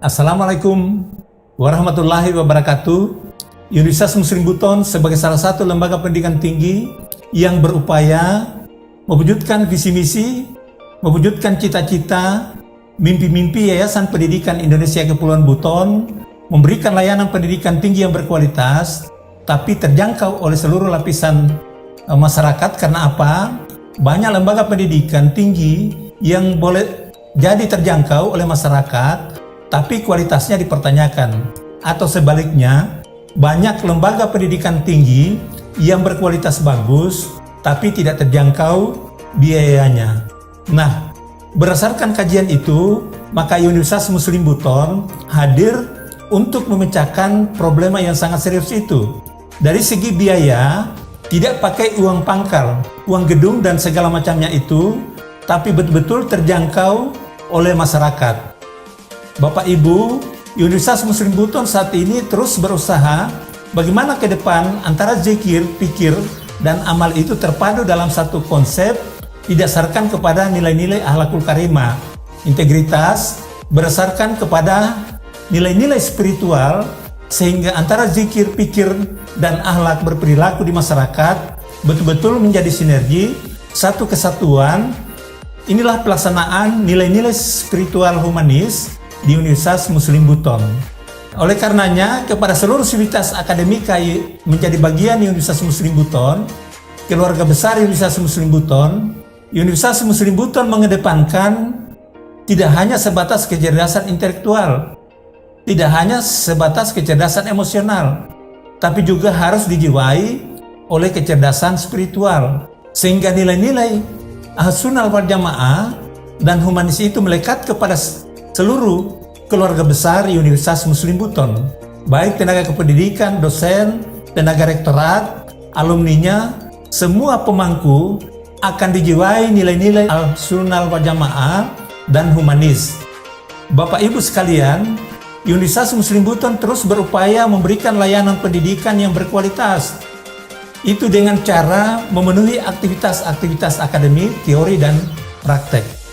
Assalamualaikum warahmatullahi wabarakatuh. Universitas Muslim Buton sebagai salah satu lembaga pendidikan tinggi yang berupaya mewujudkan visi misi, mewujudkan cita-cita, mimpi-mimpi Yayasan Pendidikan Indonesia Kepulauan Buton, memberikan layanan pendidikan tinggi yang berkualitas, tapi terjangkau oleh seluruh lapisan masyarakat. Karena apa? Banyak lembaga pendidikan tinggi yang boleh jadi terjangkau oleh masyarakat, tapi kualitasnya dipertanyakan. Atau sebaliknya, banyak lembaga pendidikan tinggi yang berkualitas bagus, tapi tidak terjangkau biayanya. Nah, berdasarkan kajian itu, maka Universitas Muslim Buton hadir untuk memecahkan problema yang sangat serius itu. Dari segi biaya, tidak pakai uang pangkal, uang gedung dan segala macamnya itu, tapi betul-betul terjangkau oleh masyarakat. Bapak Ibu, Universitas Muslim Buton saat ini terus berusaha bagaimana ke depan antara zikir, pikir, dan amal itu terpadu dalam satu konsep didasarkan kepada nilai-nilai akhlakul karimah, integritas, berdasarkan kepada nilai-nilai spiritual, sehingga antara zikir, pikir, dan akhlak berperilaku di masyarakat betul-betul menjadi sinergi, satu kesatuan. Inilah pelaksanaan nilai-nilai spiritual humanis di Universitas Muslim Buton. Oleh karenanya, kepada seluruh sivitas akademika menjadi bagian Universitas Muslim Buton, keluarga besar Universitas Muslim Buton, Universitas Muslim Buton mengedepankan tidak hanya sebatas kecerdasan intelektual, tidak hanya sebatas kecerdasan emosional, tapi juga harus dijiwai oleh kecerdasan spiritual, sehingga nilai-nilai Ahlussunnah wal Jamaah dan humanis itu melekat kepada seluruh keluarga besar Universitas Muslim Buton, baik tenaga kependidikan, dosen, tenaga rektorat, alumninya, semua pemangku akan dijiwai nilai-nilai Ahlussunnah wal Jamaah dan humanis. Bapak Ibu sekalian, Universitas Muslim Buton terus berupaya memberikan layanan pendidikan yang berkualitas. Itu dengan cara memenuhi aktivitas-aktivitas akademik, teori, dan praktek.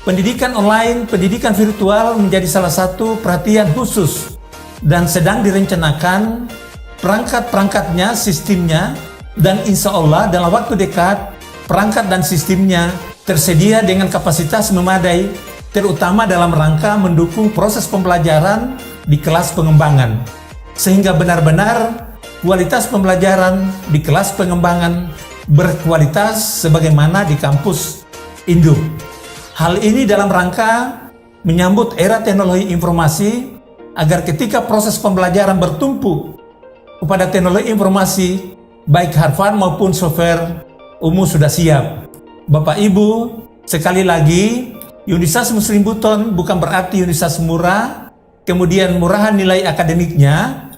Pendidikan online, pendidikan virtual menjadi salah satu perhatian khusus dan sedang direncanakan perangkat-perangkatnya, sistemnya, dan insya Allah dalam waktu dekat perangkat dan sistemnya tersedia dengan kapasitas memadai, terutama dalam rangka mendukung proses pembelajaran di kelas pengembangan, sehingga benar-benar kualitas pembelajaran di kelas pengembangan berkualitas sebagaimana di kampus induk. Hal ini dalam rangka menyambut era teknologi informasi agar ketika proses pembelajaran bertumpu kepada teknologi informasi, baik hardware maupun software umum sudah siap. Bapak Ibu, sekali lagi, Universitas Muslim Buton bukan berarti universitas murah, kemudian murahan nilai akademiknya,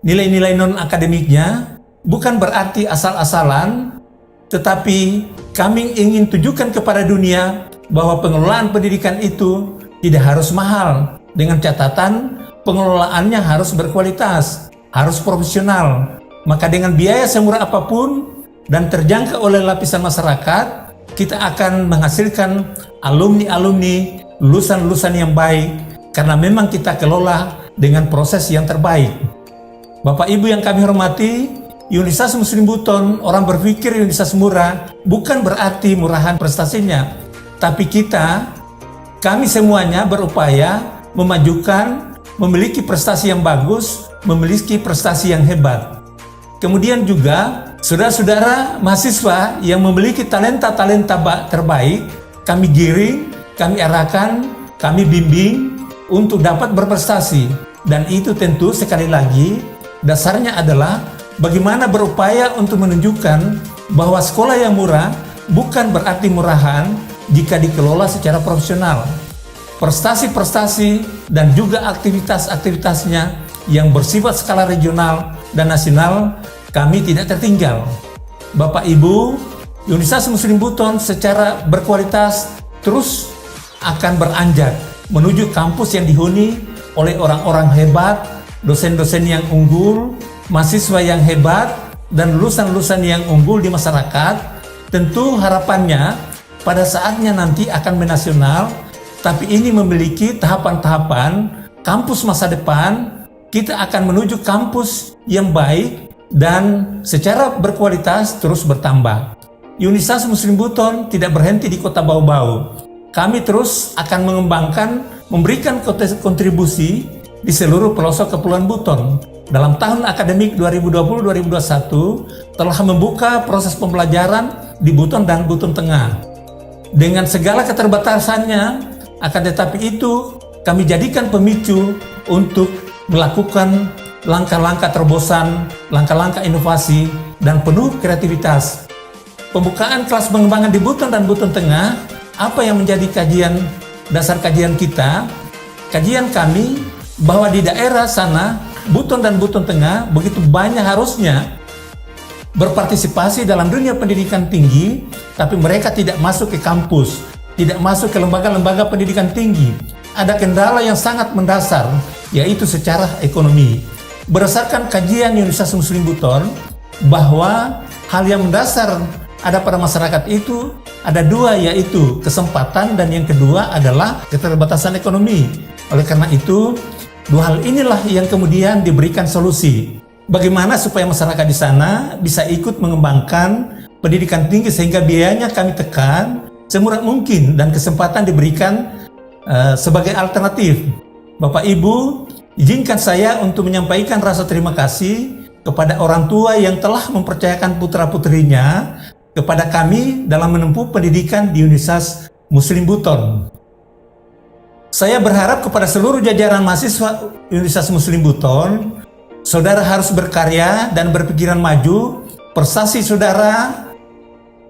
nilai-nilai non-akademiknya, bukan berarti asal-asalan, tetapi kami ingin tunjukkan kepada dunia bahwa pengelolaan pendidikan itu tidak harus mahal, dengan catatan pengelolaannya harus berkualitas, harus profesional. Maka dengan biaya semurah apapun dan terjangkau oleh lapisan masyarakat, kita akan menghasilkan alumni-alumni, lulusan-lulusan yang baik, karena memang kita kelola dengan proses yang terbaik. Bapak Ibu yang kami hormati, Universitas Muslim Buton, orang berpikir universitas murah, bukan berarti murahan prestasinya, tapi kami semuanya berupaya memajukan, memiliki prestasi yang bagus, memiliki prestasi yang hebat. Kemudian juga, saudara-saudara mahasiswa yang memiliki talenta-talenta terbaik, kami giring, kami arahkan, kami bimbing untuk dapat berprestasi. Dan itu tentu sekali lagi, dasarnya adalah bagaimana berupaya untuk menunjukkan bahwa sekolah yang murah bukan berarti murahan jika dikelola secara profesional. Prestasi-prestasi dan juga aktivitas-aktivitasnya yang bersifat skala regional dan nasional kami tidak tertinggal. Bapak Ibu, Universitas Muslim Buton secara berkualitas terus akan beranjak menuju kampus yang dihuni oleh orang-orang hebat, dosen-dosen yang unggul, mahasiswa yang hebat, dan lulusan-lulusan yang unggul di masyarakat. Tentu harapannya pada saatnya nanti akan menasional, tapi ini memiliki tahapan-tahapan kampus masa depan. Kita akan menuju kampus yang baik dan secara berkualitas terus bertambah. Universitas Muslim Buton tidak berhenti di Kota Bau-Bau. Kami terus akan mengembangkan, memberikan kontribusi di seluruh pelosok Kepulauan Buton. Dalam tahun akademik 2020-2021 telah membuka proses pembelajaran di Buton dan Buton Tengah. Dengan segala keterbatasannya, akan tetapi itu kami jadikan pemicu untuk melakukan langkah-langkah terobosan, langkah-langkah inovasi, dan penuh kreativitas. Pembukaan kelas pengembangan di Buton dan Buton Tengah, apa yang menjadi dasar kajian kita? Kajian kami bahwa di daerah sana, Buton dan Buton Tengah begitu banyak harusnya berpartisipasi dalam dunia pendidikan tinggi, tapi mereka tidak masuk ke kampus, tidak masuk ke lembaga-lembaga pendidikan tinggi. Ada kendala yang sangat mendasar, yaitu secara ekonomi. Berdasarkan kajian Universitas Muslim Buton, bahwa hal yang mendasar ada pada masyarakat itu ada dua, yaitu kesempatan dan yang kedua adalah keterbatasan ekonomi. Oleh karena itu, dua hal inilah yang kemudian diberikan solusi. Bagaimana supaya masyarakat di sana bisa ikut mengembangkan pendidikan tinggi sehingga biayanya kami tekan semurah mungkin dan kesempatan diberikan sebagai alternatif. Bapak Ibu, izinkan saya untuk menyampaikan rasa terima kasih kepada orang tua yang telah mempercayakan putra-putrinya kepada kami dalam menempuh pendidikan di Universitas Muslim Buton. Saya berharap kepada seluruh jajaran mahasiswa Universitas Muslim Buton, saudara harus berkarya dan berpikiran maju. Prestasi saudara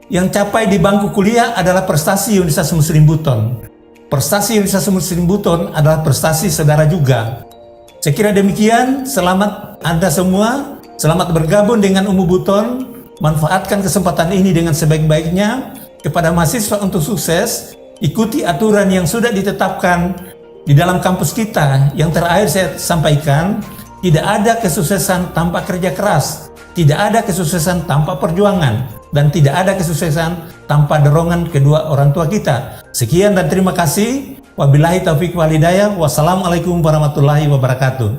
yang capai di bangku kuliah adalah prestasi Universitas Muslim Buton. Prestasi Universitas Muslim Buton adalah prestasi saudara juga. Saya kira demikian. Selamat Anda semua. Selamat bergabung dengan UMU Buton. Manfaatkan kesempatan ini dengan sebaik-baiknya. Kepada mahasiswa untuk sukses, ikuti aturan yang sudah ditetapkan di dalam kampus kita. Yang terakhir saya sampaikan, tidak ada kesuksesan tanpa kerja keras, tidak ada kesuksesan tanpa perjuangan, dan tidak ada kesuksesan tanpa dorongan kedua orang tua kita. Sekian dan terima kasih. Wabillahi taufiq wal hidayah. Wassalamualaikum warahmatullahi wabarakatuh.